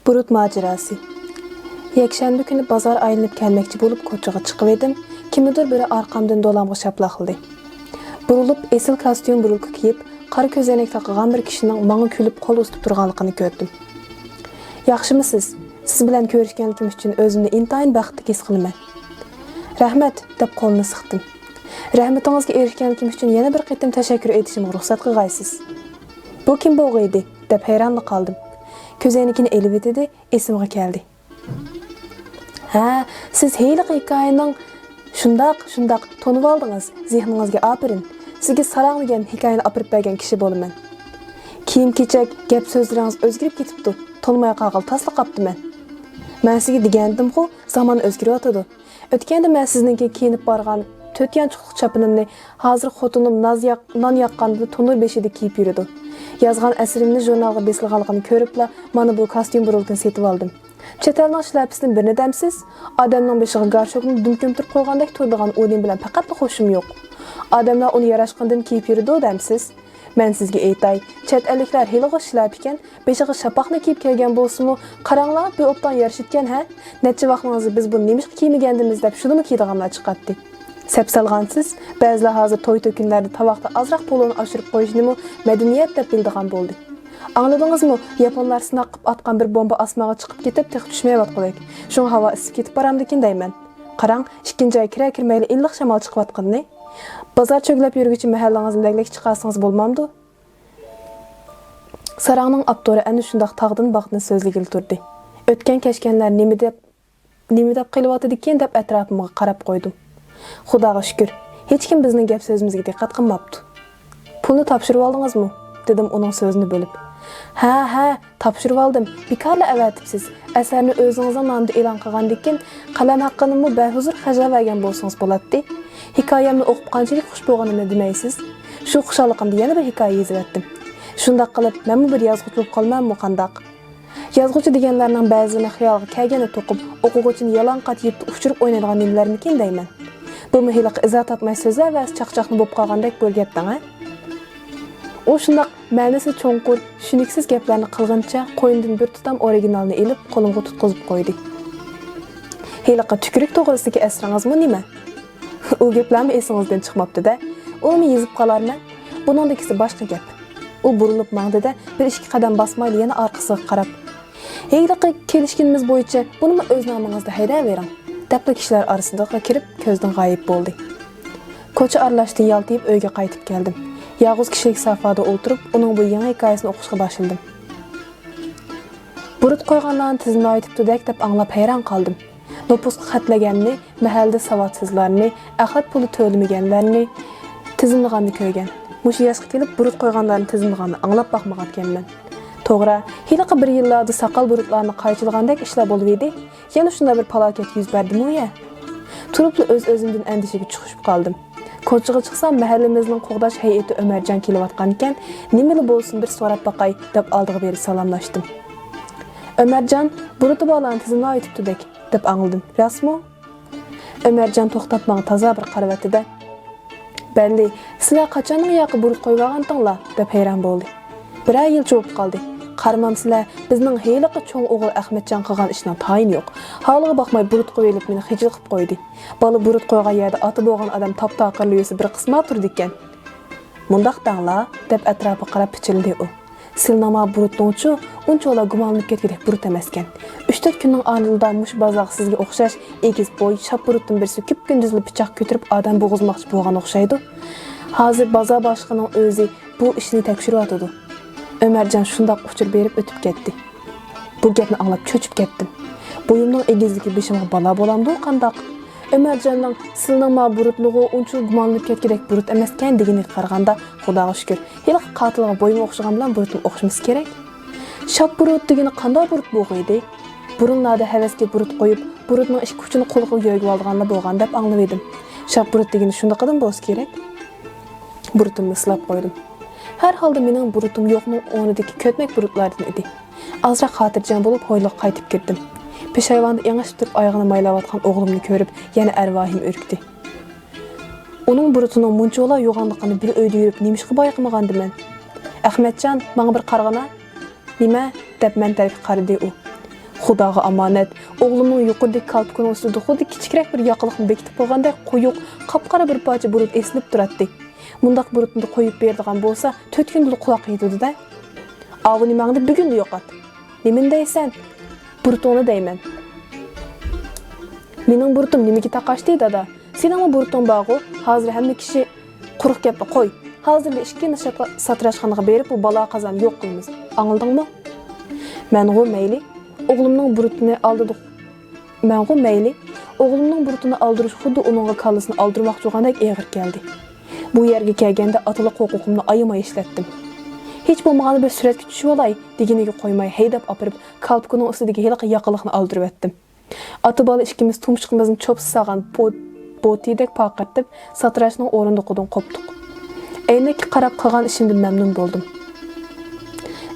Burut macerası. Yakshanba kuni bozor aylanib kelmoqchi bo'lib ko'chaga chiqib edim. Kimdir biri orqamdan dolamga shaplaqildi. Burilib, esil kostyum burulka kiyib, qora ko'zoynak taqagan bir kishining menga kulib qo'l ustib turganligini ko'rdim. Yaxshimisiz? Siz bilan ko'rishganligim uchun o'zimni intayin baxtli his qilaman. Rahmat, deb qo'lni siqdim. Rahmatingizga erishganligim uchun yana bir qitim tashakkur etishimga ruxsat qilgaysiz. Bu kim bo'lg'aydi? deb hayronlik qoldim. Ko'zoynakini elib etdi, esimga keldi. Ha, siz heyliq hikoyaning shundoq tonib oldingiz. Zehningizga apirin. Sizga sarang degan hikoyani opirib bergan kishi bo'laman. Kiyim-kechak, gap so'zlaringiz o'zgarib ketibdi. Tolmay qolgal tasla qaptiman. Men sizga degandim-ku, zamon o'zgaryotdi. O'tganda men sizningki kiyinib borgan 4 yanchiqlik chapinimni hozir xotinim non yoqqanda tonur beshida kiyib yurdi. Yazgan asrimni jurnalga besilganligini ko'ribla, mana bu kostyum burulkini setib oldim. Chetelning shlapisini birini damsiz, odamning beshiga garshokni dumkumtirib qo'ygandek turadigan o'yin bilan faqat xo'shim yo'q. Odamlar uni yarashqandan kiyib yurdi damsiz. Men sizga aytay, chet elliklar hiliga shlap ekan, beshiga shapaqni kiyib kelgan bo'lsa-mu, qaranglar, bu opdan yarashitgan ha? Necha vaqtingizni biz buni nima kiymagandimiz deb shunimi kiydiganlar chiqatdi. Sepsalgansiz, ba'zilar hozir to'y to'kinlarda tavoqda azroq poloni oshirib qo'yishni madaniyat deb bildigan bo'ldi. Angladingizmi? Yaponlar sinaq qilib atgan bir bomba osmonga chiqib ketib, tex tushmayotganlik. Shun havo isib ketib boramdikin deyman. Qarang, ikkinchi oy kirmayli illiq shamol chiqayotganni. Bozor cho'glab yurguchi mahallangizni laglak chiqarsangiz bo'lmamdi? Sarangning aptori ana shundoq tog'dan baqni so'zligil turdi. O'tgan kashkanlar nima deb qilyotdi-ekan deb atrofimga qarab qo'ydim. Xudoga shukr, hech kim bizning gap so'zimizga diqqat qilmabdi. Pulni topshirib oldingizmi? dedim uning so'zini bo'lib. Ha, topshirib oldim. Bekorla avatibsiz. Asarni o'zingizning nomida e'lon qilgandan qalam haqqini behuzur xajavergan bo'lsangiz bo'ladi. Hikoyamni o'qib qanchalik xush bo'lganini demaysiz. Shu xushalligimda yana bir hikoya yozib Shundoq qilib, men bir yozuvchi bo'lib qolmanmi qandoq? Yozuvchi deganlarning ba'zini xayolga kelgani to'qib, o'quvchini yalonqat yeb uchirib o'ynaydigan nimalarnikin deyman. Bu mehiliq izoh topmay so'zlar va chaqchaqni bo'lib qolgandek bo'lgan ha? O shundoq ma'nosi cho'nqur, tushuniksiz gaplarni qilgancha qo'yindan bir tutam originalni elib qo'limga tutqizib qo'ydi. Heliqa tükürük to'g'risidagi asringizmi nima? U gaplarni esingizdan chiqmabdi-da. Uni yezib qolarman. Buningdagisi boshqa gap. U burilib mangdida bir ikki qadam bosmayli yana orqasiga qarab, "Heyliqa kelishganimiz bo'yicha buni o'z nomingizda haydavering." Dapli kishilar orasida kirib ko'zdan g'oyib bo'ldi. Ko'cha aralashdan yaltayib uyga qaytib keldim. Yolg'iz kishilik safhada o'tirib, uning bu yangi hikoyasini o'qishga boshladim. Burut qo'yganlarni tizimni aytibdi-dek deb anglab hayron qoldim. Nopusga xatlaganni, mahallada savodsizlarni, axlat puli to'lamaganlarni tizimlaganni ko'rgan. Mush yoshga kelib burut qo'yganlarni tizimlaganni anglab boqmagan ekanman. To'g'ri, hiliqi bir yillarda saqal burutlarni qaychilgandek ishlar bo'lib edi. Yana shunday bir falokat yuz berdimi ya? Turib o'z-o'zimdan andishaga chiqib qoldim. Ko'chaga chiqsam mahallamizning qo'g'dash hay'ati Ömerjon kelayotgan ekan, nimali bo'lsin bir so'rab boqay deb oldiga berib salomlashdim. Ömerjon, burutib olgan tizimni aytibdi-dek deb angladim. Rasmi? Ömerjon to'xtab menga toza bir qaravatida. "Belli, sizlar qachonning yoqi burut qo'ygantinglar?" deb hayron bo'ldi. Bir ay yil cho'p qoldi. Qaramamsizlar, bizning heyliqi cho'ng o'g'il Ahmedjon qilgan ishning tayin yo'q. Holiga boqmay burut qo'yilib meni xijil qilib qo'ydi. Bola burut qo'ygan yerda oti bo'lgan odam tap-taqirli yo'si bir qisma turdi ekan. "Mundaq danglar" deb atrofiga qarab pichildi u. Silnama burutningchu unchola gumonlanib ketgidek burut emas ekan. 3-4 kunning oldida mush bozaq sizga o'xshash egiz bo'y shap burutdan birisi ko'p kunduzli pichoq ko'tarib odam bo'g'izmoqchi bo'lgan o'xshaydi. Hozir bozor boshlig'ining o'zi bu ishni tekshiryotdi. Ömerjon shundoq uchur berib o'tib ketdi. Bu gapni anglab cho'chib ketdim. Bo'yimning egizligi beshimga balo bo'lamdi qandoq? Ömerjonning silnama burutligi uncha gumonlanib ketgidek burut emas ekan deganiga qaraganda, Xudoga shukr, hali qotilga bo'yim o'xshagan bilan burutim o'xshimiz kerak. Shap burut degani qanday burut bo'lg'aydi? Burunlarda havasga burut qo'yib, burutning ish kuchini qo'lga yo'yib olganlar bo'lgan deb anglab edim. Shap burut degani shunday qadam bo'lsa kerak. Burutimni silab qo'ydim. Her halda mening burutum yo'qning o'rnidagi ko'tmak burutlardan edi. Azroq xotirjam bo'lib hoyliq qaytib kirdim. Peshayvonda yangashib turib oyog'ini maylayotgan o'g'limni ko'rib, yana arvohim o'rkdi. Uning burutining munchola yo'g'anligini bir uyda yurib nemishqa bayqamagandiman. Ahmedjon, menga bir qarag'ana. Nima? deb men tarafga qaradi u. Xudoga amanet, o'g'limning yuqoridagi kalpukning ustida xuddi kichikroq bir yoqiliqni bekitib qo'ygandek quyuq, qop-qora bir parcha bulut esilib turadi. Mundaq bulutni qo'yib beradigan bo'lsa, 4 kunda quloq yetadi-da. Avni nimangni bugun yo'qot. Nimin deysan? Burutoni deyman. Mening burutim nimaga taqashdi dada? Sening buruting bog'u, hozir hamma kishi quruq gapni qo'y. Hozirda ikkimiz satrashxonaga berib bu balo qazon yo'q qilamiz. Angladingmi? Mengo mayli, o'g'limning burutini oldirdik. Mengo mayli, o'g'limning burutini oldirish xuddi uningga kallasini oldirmoqchi bo'lgandek og'ir keldi. Bu yerga kelganda otaliq huquqimni ayamay ishlatdim. Hech bo'lmaganda bir suratga tushib olay deginiga qo'ymay haydab opirib kalpukning ustidagi heliqi yoqiliqni oldirib etdim. Ota-bola ikkimiz tumshuqimizni cho'psagan botidek paqirtib, satrashning o'rindiqidan qopdik. Aynakka qarab qolgan ishimdan mamnun bo'ldim.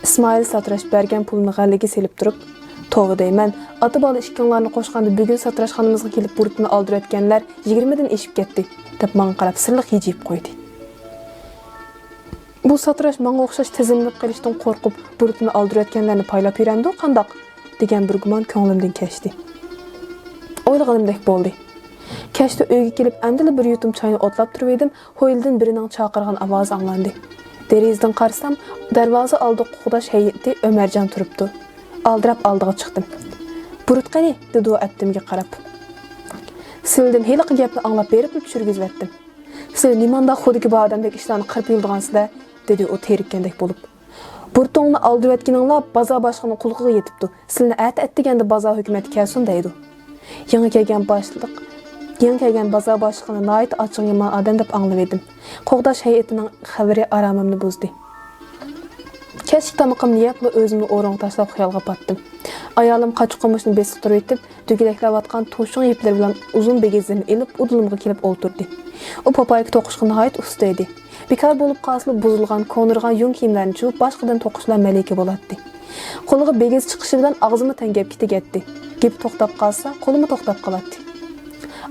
İsmail satrash bergan pulni g'alliga selib turib, "To'g'ri deyman, ota-bola ikkinglarni qo'shganda bugun satrashxonamizga kelib burutni oldirayotganlar 20 dan eshib ketdi" deb menga qarab sirliq yejib qo'ydi. Bu satrash menga o'xshash tizimli qilishdan qo'rqib, burutni oldirayotganlarni paylab yurandi qandoq degan bir gumon ko'nglimdan kechdi. O'ylaganimdek bo'ldi. Kechda uyga kelib andili bir yutum choyni o'tlab turib edim, ho'yildan birining chaqirgan ovozi anglandi. Derizdan qarsam, darvoza oldi qudash hayiti Ömerjon turibdi. Aldirab oldiga chiqdim. "Burut qani?" dedi u attimga qarab. Sildim heliqi gapni anglab berib tushirgizvetdim. "Siz nimanda xudiki bu odamdek ishlarni qilib yildigansizda?" dedi u terikkandek bo'lib. "Burutongni oldirib etganinglar bozor boshlig'ining quliqiga yetibdi. Sizlarni at deganda bozor hukumat kelsin" deydi. Yangi kelgan bozor boshlig'ini noit ochiq yomon odam deb anglab edim. Qo'g'dash hay'atining xabari aromimni buzdi. Kechki tamoqim niyatla o'zimni o'ringa tashlab xayolga patdim. Ayolim qochqo'mishni besiq turib etib, dugilaklab to'shun iplar bilan uzun begizini ilib udulimga kelib o'ltirdi. U papayga to'qishga nihoyat usta edi. Bekor bo'lib qolsa buzilgan, ko'nirgan yung kiyimlarni chuvib boshqadan to'qishlar malika bo'ladi. Qo'liga begiz chiqishi bilan og'zimni tangab ketdi. Gap to'xtab qolsa, qo'lim to'xtab qoladi.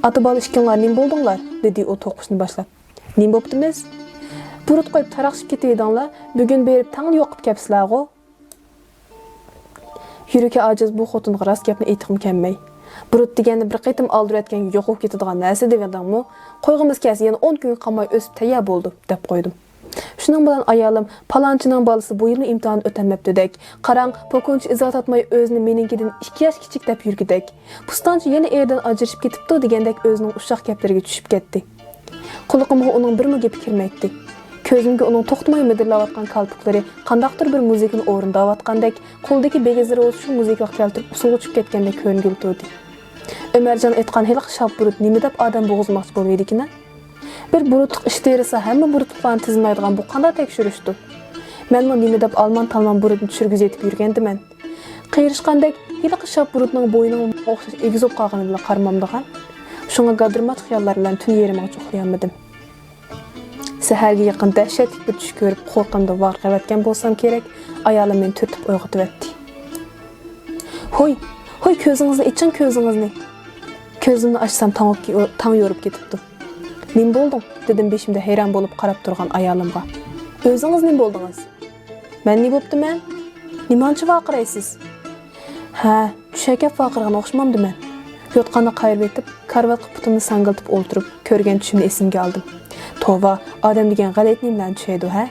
"Ota-bola ikkinglar nim bo'ldinglar?" dedi u to'qishni boshlab. "Nim bo'ptimiz? Burut qo'yib taraqshib ketdinglar, bugun berib tangni yo'qib kelibsizlar-ku." Yuragi ojiz bu xotinga rost gapni aytib kelmay. Burut degani bir qaytim oldirayotganga yo'qib ketadigan narsa degandingmi? Qo'yg'imiz kelsa yana 10 kun qolmay o'sib tayyor bo'ldi deb qo'ydim. Shuning bilan ayolim palonchining bolasi bu yilni imtihon o'tamabdi-dek. Qarang, pokunchi izoh atmay o'zini meninkidan 2 yosh kichik deb yurgidek. Pustonchi yana erdan ajrashib ketibdi degandek o'zining ushaq gaplariga tushib ketdi. Quliqimga uning birmi gapi kirmaydi. Ko'zimga uning to'xtamay midirlayotgan kalpuklari qandaqdir bir muzikani o'rindayotgandek, qo'ldagi begizlari o'z shu muzikaga keltirib usulga tushib ketgandek ko'ngil turdi. Ömerjon aytgan hiliq shab burut nima deb odam bo'g'izmoqchi bo'lmaydikina? Bir burutliq ish terisa hamma burutlarni tizmaydigan bu qanday tekshirishdi? Men nima deb alman-talman burutni tushirgiz etib yurgandiman. Qiyirishqandek hiliq shab burutning bo'yniga o'xshash egizib qolgani bilan qarmamdigan. Shunga gadirmat xiyollar bilan tun yerimga uxlayolmadim. Saharga yaqin dahshatli bir tush ko'rib qo'rqimda varqavatgan bo'lsam kerak, ayolim meni turtib uyg'otib etdi. "Hoy, ko'zingizni oching, ko'zingizni." Ko'zimni ochsam tong yorib ketibdi. "Nim bo'lding?" dedim beshimda hayron bo'lib qarab turgan ayolimga. "O'zingiz nim bo'ldingiz?" "Men nima bo'ptiman? Nimancha vaqiraysiz?" "Ha, tushakab vaqirgan o'xshamamdiman." Yotqanda qayirib etib, karvatga putimni sangiltib o'ltirib, ko'rgan tushimni esimga oldim. Tova, odam degan g'alat nimlarni tushaydi, ha?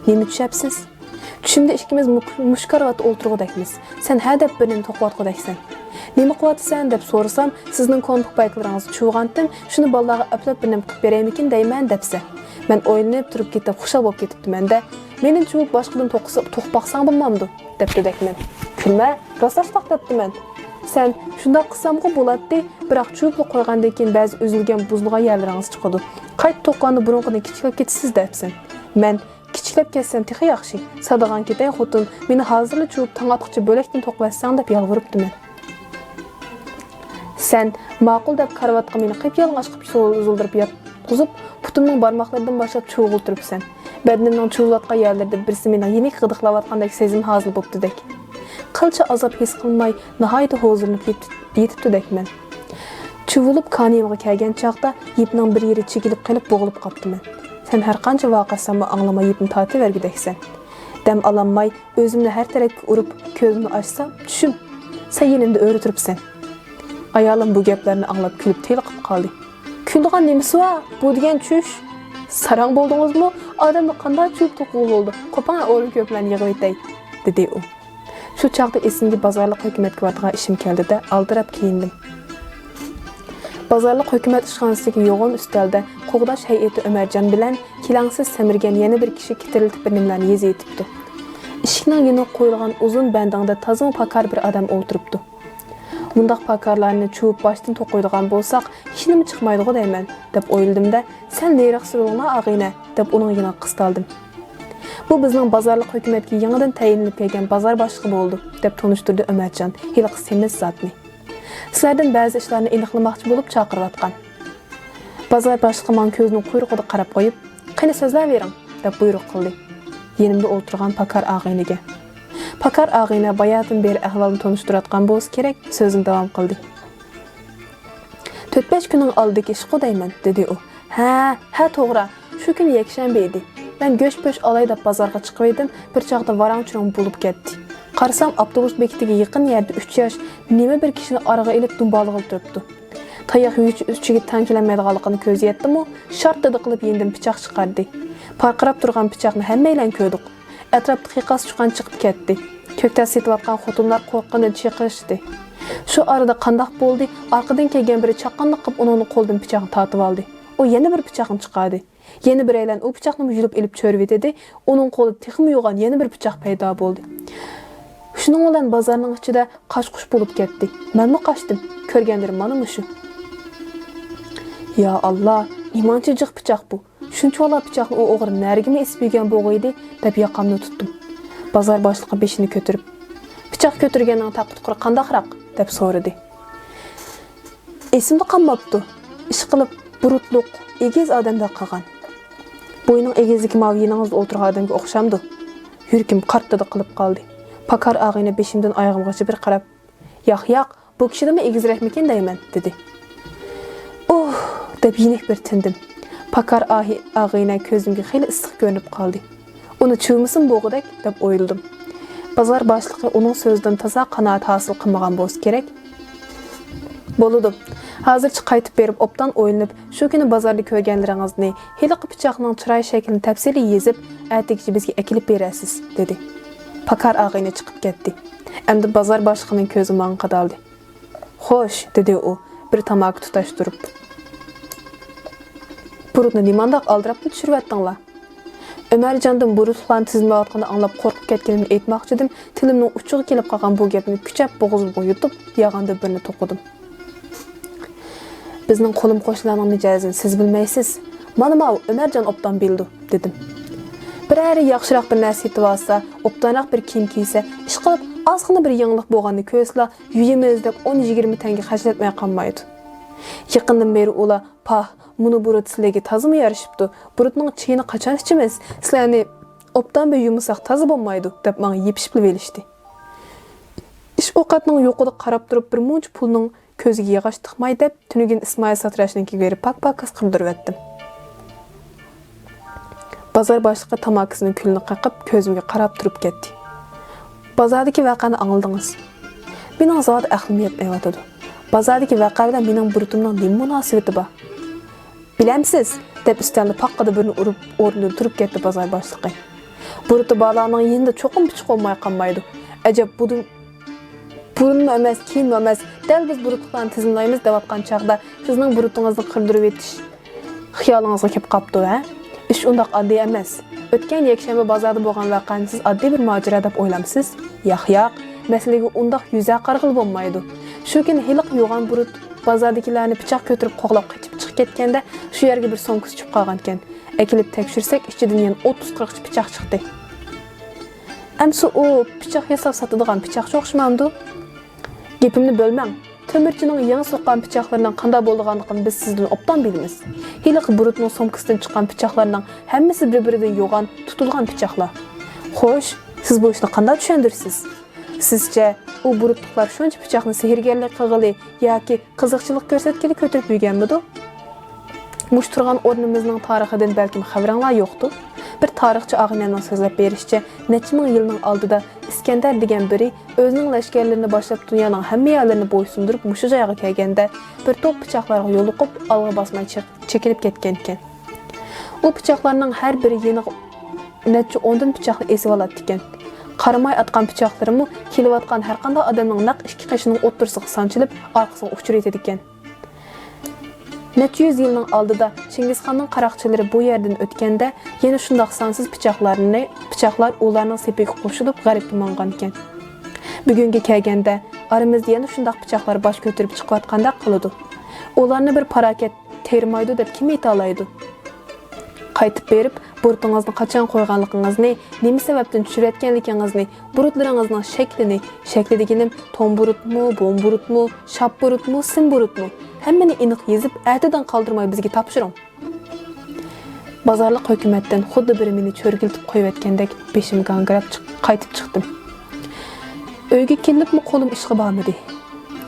Nima tushapsiz? Tushimda ikkimiz mushkarvat o'ltirg'udakmiz. Sen ha deb birini to'qvatg'udaksan. Nima qilyapsan deb so'rasam, sizning kontuk bayklaringizni chuvgandim, shuni bolalarga aplab birini qilib beraymikin deyman debsa. Men o'ylanib turib ketib, xushal bo'lib ketibdim-da. Meni chuvib boshqadan to'qpaqsang bo'lmamdi, debdi-dakman. Kulma, rostlashtaq debdiman. Sen shunda qilsamga bo'ladi, biroq chuvib qo'ygandan keyin ba'zi uzilgan, buzilgan yerlaringiz chiqadi. Qayt to'qqanda burunqidan kichiklab ketasiz debsan. Men kichiklab ketsam texi yaxshi. Sadagan ketay xotin, meni hozirla chuvib tong'atqicha bo'lakdan to'qvatsang deb yalviribdiman. Sen ma'qul deb karvatga meni qilib yalang'och qilib so'zildirib yotqizib, putimning barmoqlaridan boshlab chuvg'il turibsan. Badnimning chuvlatgan yerlarida birisi meni yenik g'idiqlayotgandek sezim hosil bo'pti-dek. Qilcha azob his qilmay, nihoyat hozirlik yetibdi-dakman. Chuvulib kaniyimga kelgan chaqda yipning bir yeri chekilib qilib bo'g'ilib qoptiman. Sen har qancha voqeasanmi anglamay yipni tortivergidaksan. Dam olamay, o'zimni har tarafga urib, ko'zimni ochsam, tushim. Sen yenimde öğretiripsen. Ayalım bu geplerini anlap külüp teliqip qaldı. Küldiğen nemisi var? Bu degen çüş. Sarang boldunuz mu? Adamda qanday çüp toqul oldu. Kopana o'rin köplerini yığıp etay, dedi o. Şu çağda esimge bazarlıq hökumetke bardığa işim keldi de aldırap kiyindim. Bazarlıq hökumet işxanasındaki yoğun üstelde Qoğdaş heyeti Ömercan bilen kilangsız semirgen yeni bir kişi kitiriltip bir nimlerini yezi etipdi. İşikning yeni qoyulgan uzun bendangda tazım pakar bir adam oturupdu. Mundaq pakarlarını çuvup baştan toqoydigan bolsaq, hişinimi çıkmaydığı deymen, dep oyuldim da, sen neyrak sürüğüne ağine, dep onun yine qıstaldım. Bu bizning bazarlıq hökumetke yanıdan tayinlip kelgen bazar başlığı boldu, dep tonuşturdu Ömercan, hiliq semiz zatni. Sizlerden bazı işlerini iliqlamakçı bolup çaqırıvatqan. Bazar başlığı man közünün quyruğuda qarap qoyup, "Qani sözler verin," dep buyruq qildi. Yenimde oturgan pakar ağinege. Pakar ağine bayatın beri ahvalını tonuşturatqan bolsa kerek, sözün devam qildi. 4-5 günün aldık iş qodayman, dedi o. Ha, toğra, şu gün yekşembe idi. Ben göç-pöş alay dep bazarga çıqıp edim, bir çağda varaң-çuruң bulup ketdi. Qarasam, avtobus bekitiga yaqin yerde 3 yaş neme bir kişini araga ilip dumbalığı turupdu. Tayaq üstüge tankilenmeydiganligini көзі etdim o, şart dedi qilib yendim pichaq chiqardi. Parqirab turgan pichaqni hammaylan ko'rdik. Atrofda qiqas chiqqan chiqib ketdi. Ko'kda setayotgan xotinlar qo'rqqandan chiqishdi. Shu arada qandaq bo'ldi, arqadan kelgan biri chaqqanlik qilib uning qo'ldan pichaqni tortib oldi. O yana bir pichaqni chiqardi. Yeni bir aylan o pichaqni yulib ilib cho'rib etdi. Uning qo'li texmi yo'g'an yana bir pichaq paydo bo'ldi. Şunun olan bazarning ichida qash-qush bo'lib ketdi. Menmi qaçdım? Ko'rganlarim mana mushu. Ya Allah, imanchi jiq pichaq bu. Shuncha ola pichaqni o o'g'ri narigimi isbigan bo'g'iydi, deb yoqamni tutdim. Bazar boshlig'i beshini ko'tarib, "Pichaq ko'targanning taqutquri qandaqroq?" deb so'radi. Esimda qolmabdi. Ish qilib burutluq, egiz odamda qolgan. Bo'yning egizligi maviyiningizda o'tirgan odamga o'xshamdi. Yurkim qartdi qilib qoldi. Pakar ağine beşimden ayağımgacha bir qarab, "Yo'q, bu kishidimi egizrakmikin deyman," dedi. Deb yenik bir tindim. Pakar ağine ko'zimga xeyli issiq ko'rinib qoldi. Uni chuvmisin bo'g'idek deb o'yildim. Bazar boshlig'i uning so'zidan toza qanoat hosil qilmagan bo'lsa kerak. Bo'ldi. Hozircha qaytib berib obdan o'ylanib, shu kuni bozorda ko'rganlaringizni, hiliqi pichoqning chiroy shaklini tafsiliy yezib, ertaga bizga akilib berasiz, dedi. Pakar ağine chiqib ketdi. Endi bazar boshlig'ining ko'zi menga qadaldi. "Xo'sh," dedi u, bir tamak tutashtirib. "Burutni nimandaq aldirab tushirvatdinglar?" Ömercandan burutlarni tizmayotganini anglab qo'rqib ketganimni aytmoqchi edim. Tilimning uchiga kelib qolgan bu gapni kuchab bo'g'izimga yutib, yag'anda birini to'qidim. "Bizning qo'lim qo'shlarning mijozini siz bilmaysiz. Mana bu Ömercan obdan bildi," dedim. Birari yaxshiroq bir narsa yetib olsa, obdanoq bir kiyim kiysa, ish qilib, ozgina bir yangilik bo'lganini ko'rsla, yuyimiz deb 10-20 tanga xarjlatmay qolmaydi. Yaqindan beri ular, "Pah, buni burut sizlarga tozimi yarashibdi. Burutning cheyini qachon ichimiz? Sizlarni obdan bir yumsaq toza bo'lmaydi," deb menga yepishib kelishdi. Ish ovqatning yo'qida qarab turib, bir muncha pulning ko'ziga yog'och tiqmay deb, tunugin Ismoil Satrashnikiga berib pak-pak qisqirdirib etdim. Bazar boshlig'i tamakisini kulni qaqib, ko'zimga qarab turib ketdi. "Bazardagi voqeani angladingiz? Mening zot aqlim yetmayotdi. Bazardagi voqea bilan mening burutimning nima munosabati bor? Bilamsiz?" deb ustalni paqqada birini urib, o'rnidan turib ketdi bazar boshlig'i. "Buruti balaning yenda cho'qim pichiq olmay qolmaydi. Ajab burunmi emas, kiyimmi emas, dal biz burutlarni tizimlaymiz deyotgan chaqda sizning burutingizni qirdirib etish xiyolingizga kelib qopdi, ha? Ish undaq oddiy emas. O'tgan yakshanba bozorda bo'lgan voqeani siz oddiy bir mojaro deb o'ylamsiz? Yo'q, masalaga undaq yuza qarg'il bo'lmaydi. Shu kuni hiliq yo'g'an burut bozordagilarni pichoq ko'tarib qo'g'lab qochib chiqib ketganda, shu yerga bir so'ngkis chiqib qolgan ekan. Akilib tekshirsak, ichidan yana 30-40 pichoq chiqdi. Amsa o pichoq yasab sotadigan pichoqcha o'xshamamdi? Gapimni bo'lmang. Temirchining yangi so'qqan pichoqlarining qanday bo'lganligini biz sizdan obdan bilamiz. Hiliq burutning so'mkasidan chiqqan pichoqlarning hammasi bir-biridan yo'g'an, tutilgan pichoqlar. Xo'sh, siz bu ishni qanday tushundirsiz? Sizcha u burutliqlar shuncha pichoqni sehrgarlik qilg'ili yoki qiziqchilik ko'rsatgili ko'tarib yurganmidi? Mush turgan o'rnimizning tarixidan balkim xabaringlar yo'qdir. Bir tarixçi Ağinənin sözləb berişçə, neçə min yılının aldıda İskəndər degan biri özünün ləşkərlərini başlap dünyanın həmmə yerlərini boysundurup muşu jayağa kelgəndə bir top bıçaqlarga yoluqub alğa basmay çekilip ketken ekan. O bıçaqlarning hər biri yeni neçə 10 bıçaqni esib alatdı ekan. Qaramay atqan bıçaqlarımı kelib atqan hər qanday adamning naq ikki qishining o'ttirsiga sanchilib arqasiga uchraydi ekan. Neçə yüz yılının aldıda Çingizxanның qaraqçıları bu yerdən ötkəndə yeni şundaq sansız bıçaqlar onlarning sepiga qo'shilib g'aribga mangan ekan. Bugünkü kelgəndə aramızda yeni şundaq bıçaqlar baş götürüb chiqayotganda qiladi. Onlarni bir paraket termaydı deb kim ayta olaydı? Qaytib berib, burutingizni qachon qo'yganligingizni, nima sababdan tushirayotganligingizni, burutlaringizning shakli deganim tom burutmi, bom burutmi, shap burutmi, sim burutmi, hammani aniq yozib, atidan qoldirmay bizga topshiring. Bozorliq hukumatdan xuddi bir meni cho'rgiltib qo'yayotgandek beshim gangrab qaytib chiqdim. Uyga kelibmi qo'lim ishga bormadi.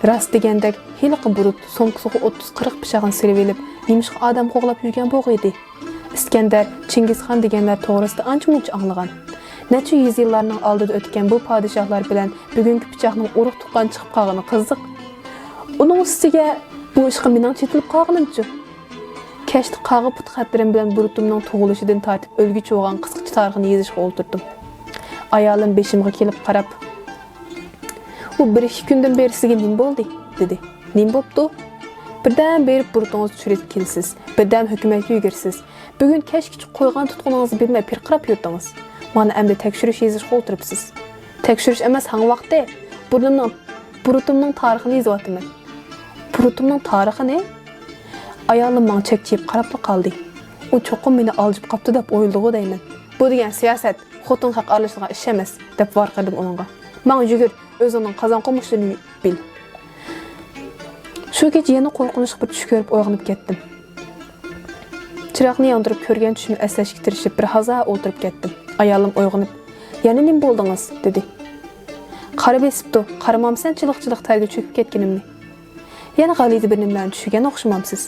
Rast degandek hiliqi burut somkisiga 30-40 pishag'in silib elib, nimishqa odam qo'g'lab yurgan bo'q edi. İskender, Çingizxan deganlar to'g'risida ancha-muncha anglagan. Neçə yüz yıllarning oldida o'tgan bu podshohlar bilan bugungi pichoqning urug' tuqqan chiqib qolgani qiziq. Uning ustiga bu ishga mening chetilib qolganimchi. Kashti qag'ib put xatlarim bilan burutimning tug'ilishidan tortib o'lguchi bo'lgan qisqacha tarixini yozishga o'ltirdim. Ayolim beshimga kelib qarab, "Bu 1-2 kundan beri sizga nima bo'ldi?" dedi. "Nima bo'pti?" Birden berip burutunuz çürüp kelsiz, birden hükümetke yugursiz. Bugün keşke koygan tutkununuzu bilmey pirqirap yurdunuz. Bana emde tekşürüş yazışqa oturupsiz. Tekşürüş emas hangi vaqtda? Burutumның tarixini yazıvatıman. Burutumның tarixi ne? Ayolum bana çekçeyip qarapla qaldı. O çoqum meni alıcıp qaptı dep oyulduğu deyman. Bu degen siyaset, xotun haq alışlığa iş emas dep varqırdım onunğa. Bana yügür, öz onun qazan qo'mishligini bil. Şu gece yeni qorqunçli bir tush ko'rib uyg'onib ketdim. Chiroqni yondirib ko'rgan tushimni eslashga tirishib bir haza o'tirib ketdim. Ayolim uyg'onib, "Yana nima bo'ldingiz?" dedi. Qarab esibdi, qaramamsan chiliq-chiliq targa cho'kib ketganimni. Yana g'aliti bir nimalarni tushgan o'xshamamsiz.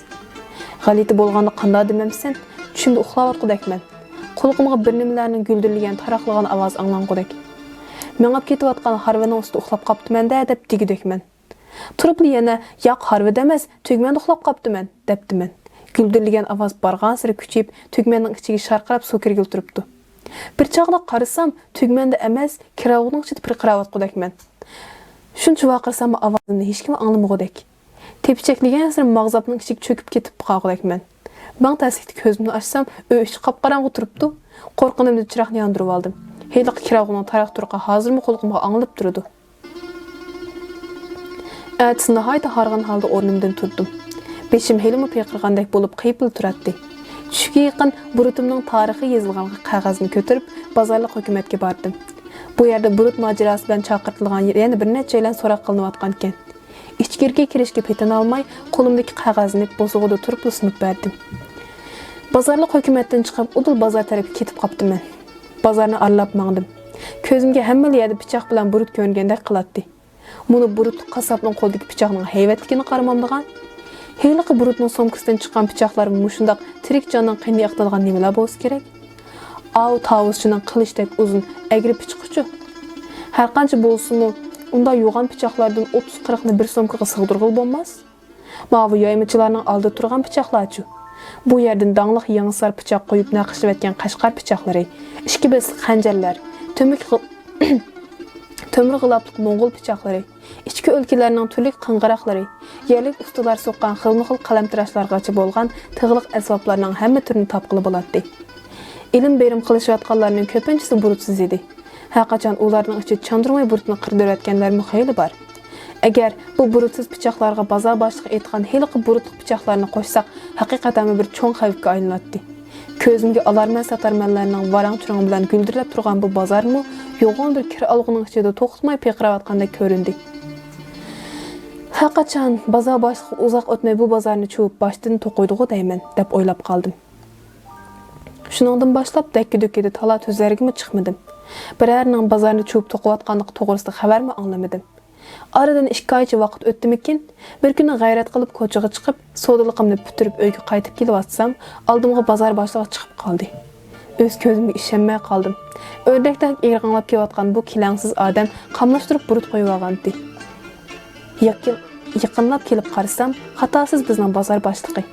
G'aliti bo'lganda qanday demamsan? Tushimda uxlayotgandekman. Qulog'imga bir nimalarning guldirilgan, taraqlagan ovoz anglangandek. Mengab ketayotgan harvaning ustida uxlab qoptiman-da deb digidekman. Turib yana "Yo'q, harvada emas, tugmanda uxlab qoptiman" debdiman. Guldirilgan ovoz bargan sari kuchayib, tugmanning ichiga sharqirab so'kirgil turibdi. Bir chaqda qarasam, tugmanda emas, kiravning ichida pirqirawotgandekman. Shuncha vaqirsam ovozimni hech kim anglamagudek. Tepchakligan sari mag'zabning ichiga cho'kib ketib qolgandekman. Ben taslikda ko'zimni ochsam, uy ichi qop-qorong'i turibdi. Qo'rqinimda chiroqni yondirib oldim. Heyliq kiravning taraq turqa hozirmi qo'lqimga anglab turdi. Ertesi nahayda hargın halda o'rnimdan turdim. Beşim helimi peyqirgandek bo'lib qiypil turatdi. Tushga yaqin burutimning tarixi yozilgan qog'ozni ko'tarib, bozorliq hukumatga bordim. Bu yerda burut mojarosi bilan chaqirtilgan yana bir necha joydan so'roq qilinayotgan ekan. Ichkariga kirishga petin olmay, qo'limdagi qog'ozni bosug'ida turib sunib berdim. Bozorliq hukumatdan chiqib, udul bozor tarafga ketib qopdiman. Bozorni aralab mangdim. Ko'zimga hamma yerda pichoq bilan burut ko'ringandek qilatdi. Bunu burut qasabning qo'ldagi pichoqning hayvatligini qaramamdigan. Heyliqi burutning somkasidan chiqqan pichoqlar mushundaq tirik jonning qini yaqtilgan nimalar bo'lsa kerak? Av tavuschining qilishdek uzun agri pichoqchi. Har qancha bo'lsa-mu, unda yo'g'on pichoqlardan 30-40 ni bir somkaga sig'dirg'il bo'lmas. Mavi yoymachilarning oldida turgan pichoqlarchi. Bu yerdan dangliq yangisar pichoq qo'yib naqshlayotgan Qashqar pichoqlari, ikki besli xanjarlar, Tömür g'iloblik Mo'ng'ul pichoqlari, ichki o'lkalarning turli qing'iraqlari, yerlik ustalar so'qqan xilma-xil qalamtirashlargacha bo'lgan tig'liq asboblarning hamma turini topqili bo'ladi. Ilm berim qilishayotganlarning ko'pinchisi burutsiz edi. Har qachon ularning ichida chandurmay burutni qirdirayotganlarmi xeyli bor. Agar bu burutsiz pichoqlarga bozor boshlig'i aytgan heliqi burutli pichoqlarni qo'shsak, haqiqatan bir cho'ng xavfga aylanadi. Ko'zimga alarman satarmanlarning varang-churang bilan guldirlab turgan bu bozormi yo'g'on bir kir alg'uning ichida to'xtatmay peyqirayotgandek ko'rindi. Har qachon bozor boshlig'i uzoq o'tmay bu bozorni chuvib boshdan to'qiydigu deyman deb o'ylab qoldim. Shuningdan boshlab dakki-dukkida tala tuzlarigami chiqmadim. Birarning bozorni chuvib to'qiyotganligi to'g'risida xabarmi anglamadim. Aradan 2 oycha vaqt o'tdimikin, bir kuni g'ayrat qilib ko'chaga chiqib, sodaliqimni bitirib uyga qaytib kelyapsam, oldimga bozor boshlig'i chiqib qoldi. Öz közümge işenmey kaldım. Ördekdek irgınlap kelatgan bu kilangsiz adam kamlaştırıp burut koyuvagandy. Yaqinlap kelip qarasam, hatasız bizning bozor boshlig'i.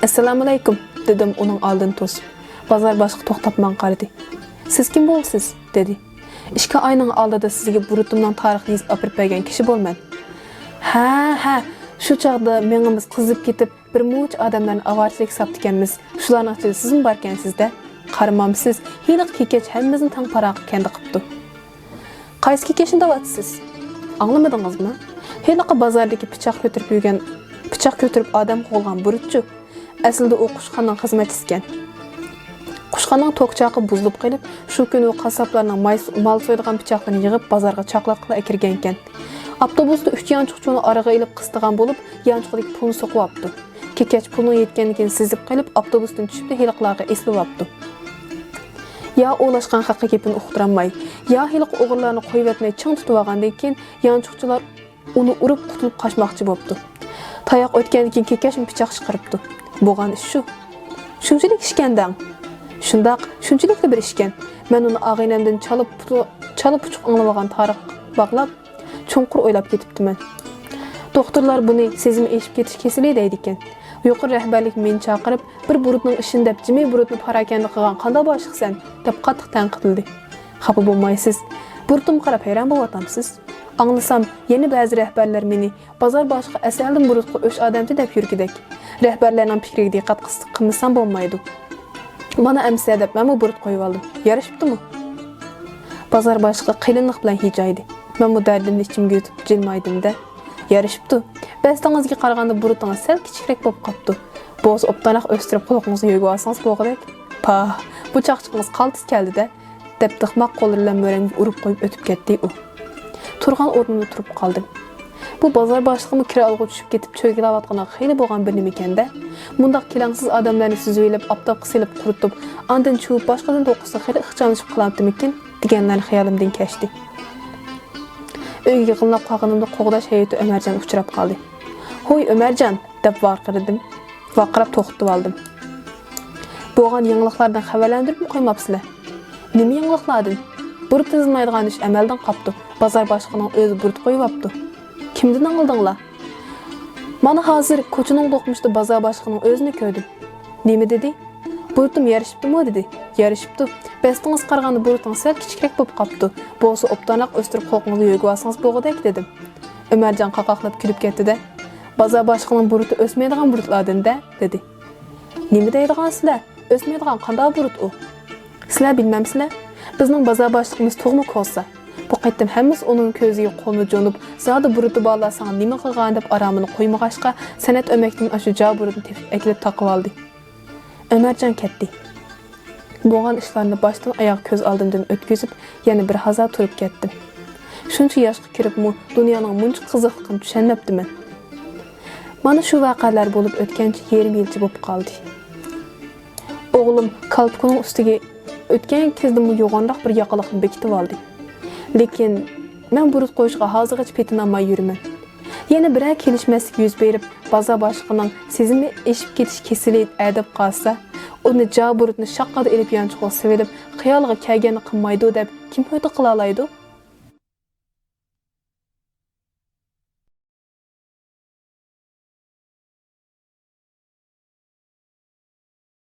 Assalomu alaykum, dedim onun aldın to'sib. Bozor boshlig'i to'xtab man qaradi. Siz kim bo'lsiz? dedi. İşki ayning oldida sizga burutumdan tarix yozib olib bergan kishi bo'lman. Ha, şu chaqda menimiz qizib ketib, bir much odamlarni avarchilik saptikanmiz. Shularning ichida sizmi barkansizda? Qaramamsiz, hiliq kekech hammamizni tang paraqi kendi qipdi. Qaysi kekechni da'vatsiz? Anglamadingizmi? Hiliqi bozordagi pichoq ko'tarib odam qo'lgan burutchi. Aslida u qushxonaning xizmatchisi ekan. Qushxonaning to'qchog'i buzilib qolib, shu kuni u qassoblarning mal so'ydigan pichoqlarini yig'ib bozorga choqlaq qilib kirgan ekan. Avtobusda 3 yanchiqchuni oraga ilib qistigan bo'lib, yanchiqdagi pulni so'qyapti. Kekech pulning yetganligini sezib qolib, avtobusdan tushib hiliqlarga eslayapti. Ya o'lashgan haqqa gapini uqtiramay, ya hiliq o'g'irlarni qo'yib etmay ching tutib olgandan keyin yanchiqchilar uni urib qutulib qochmoqchi bo'libdi. Tayoq o'tgandan keyin kekech pichoq chiqaribdi. Bo'lgan ish shu. Shunchalik ishkandang. Shundaq, shunchalik bir ishkan. Men uni og'inamdan chalib puchuq anglagan tarix bog'lab, chunqur o'ylab ketibdiman. Doktorlar buni sezim eshib ketish kesili deydi ekan. Yuqori rahbarlik meni chaqirib, bir burutning ishini deb jimi burutni parakanda qilgan qanday boshliqsan deb qattiq tanqidildi. Xafa bo'lmaysiz. Burutum qarab hayron bo'latamsiz. Anglasam, yeni ba'zi rahbarlar meni bozor boshqa asaldan burutga o'sh odamchi deb yurgidek. Rahbarlarning fikriga diqqat qilmasam bo'lmaydi. Bana emsa deb men bu burut qo'yib oldim. Yarashibdimi? Bozor boshqa qilinliq bilan hijaydi. Men bu dardimni ichimga yutib jilmaydim-da. Yarashibdi. Bastingizga qaraganda burutingiz sal kichikroq bo'lib qopti. Bo'z optanoq o'stirib quloqingizni yo'g'ib olsangiz bo'lg'idek. Pah, bu chaqchiqingiz qaltis keldi-da, deb diqmoq qo'li bilan mo'rangni urib qo'yib o'tib ketdi u. Turgan o'rnimda turib qoldim. Bu bozor boshlig'imi kira olg'a tushib ketib cho'gilayotgan xeyli bo'lgan bir nima ekanda. Bundaq kilangsiz odamlarni sizoylab, aptaq silib quritib, ondan chuvib boshqadan to'qisa xeyli ixchamlashib qilamdimikin deganlar xayolimdan kechdi. Uyga yig'inlab qolganimda qo'g'dash hayoti Ömerjan uchrab qoldi. "Hoy Ömerjan" deb vaqirdim. Vaqirab to'xtatib oldim. Bo'lgan yangiliklardan xabarlantirib qo'ymabsizlar. Nima yangiliklardan? Burut tizilmaydigan ish amaldan qopdi. Bozor boshlig'ining o'zi burut qo'yibapti. Kimdan angladinglar? Mana hozir ko'chaning do'qmishda bozor boshlig'ining o'zini ko'rdim. Nima dedi? Burutum yarashibdimi dedi. Yarashibdi. Bastingiz qaraganda buruting sal kichikroq bo'lib qopti. Bo'lsa optanoq o'stirib qo'qingizni yo'g'ib olsangiz bo'lg'idek dedim. Ömerjan qaqaqlab kulib ketdi-da. Bozor boshlig'ining buruti o'smaydigan burutlardan-da dedi. Nima deydigansizlar? O'smaydigan qanday burut u? Sizlar bilmamsizlar? Bizning bozor boshlig'imiz tug'ma ko'rsa. Bu qaytdan hammasi onun ko'ziga qo'lni jo'nib, zodi buruti bolasan nima qilgan deb aramini qo'ymag'ashqa, san'at o'makning ashu burutni tepib eklab taqib oldi. Ömerjan ketdi. Bo'lgan ishlarni boshdan oyoq ko'z oldimdan o'tkazib, yana bir hazar turib ketdim. Shuncha yoshga kiribmi, dunyoning muncha qiziqligini tushunmabdiman. Mana shu voqealar bo'lib o'tgancha yarim yilcha bo'lib qoldi. O'g'lim kalpkuning ustiga o'tgan kezda yo'g'onroq bir yoqaliqni bekitib oldi. Lekin men burut qo'yishga hozirgacha petinamay yuraman. Yana birar kelishmaslik yuz berib, bozor boshlig'ining sezimni eshib ketish kesili adab qolsa, uni burutni shaqqada elib yanchiqqa sevilib, xayoliga kelganini qilmaydi deb kim huyda qila oladi?